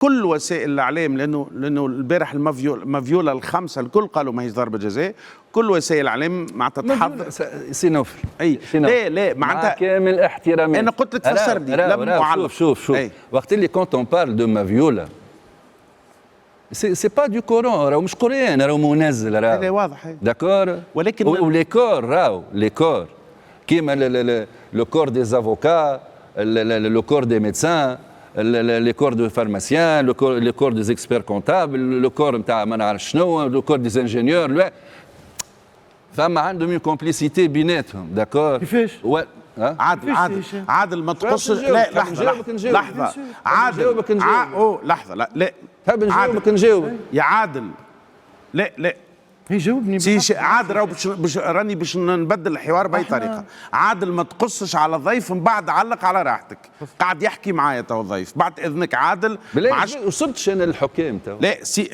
كل وسائل الاعلام، لانه البارح المافيولا الخمسه الكل قالوا ماهيش ضربه جزاء، كل وسائل الاعلام معناتها تحضر. سي نوفل اي لا معناتها كامل احترامي. انا قلت لك تفسر لي لم اعلق. شوف وقت اللي كونت اون بارل دو مافيولا سي با دو كورون، راهو مش قران، راهو منزل، راهو هذا واضح. داكور، ولكن ولي كور راهو لي كور كيما لو كور دي افوكا، لو كور دي ميدسان، لي كور دو فارماسيان، لي كور دي اكسبير كونتابل، لو كور نتاع ما نعرف شنو، لو كور دي انجينيور، فما عندهم اون كومبليسيتي بيناتهم. داكور كيفاش؟ عادل ما تقصش. لا لحظه عادل لحظه لا تحب نجاوبك نجاوب يا عادل. لا يجاوبني عادل راهو راني باش نبدل الحوار باي طريقه. عادل ما تقصش على ضيف من بعد علق على راحتك. قاعد يحكي معايا تو الضيف بعد اذنك عادل. ما وصلتش انا للحكام تو. لا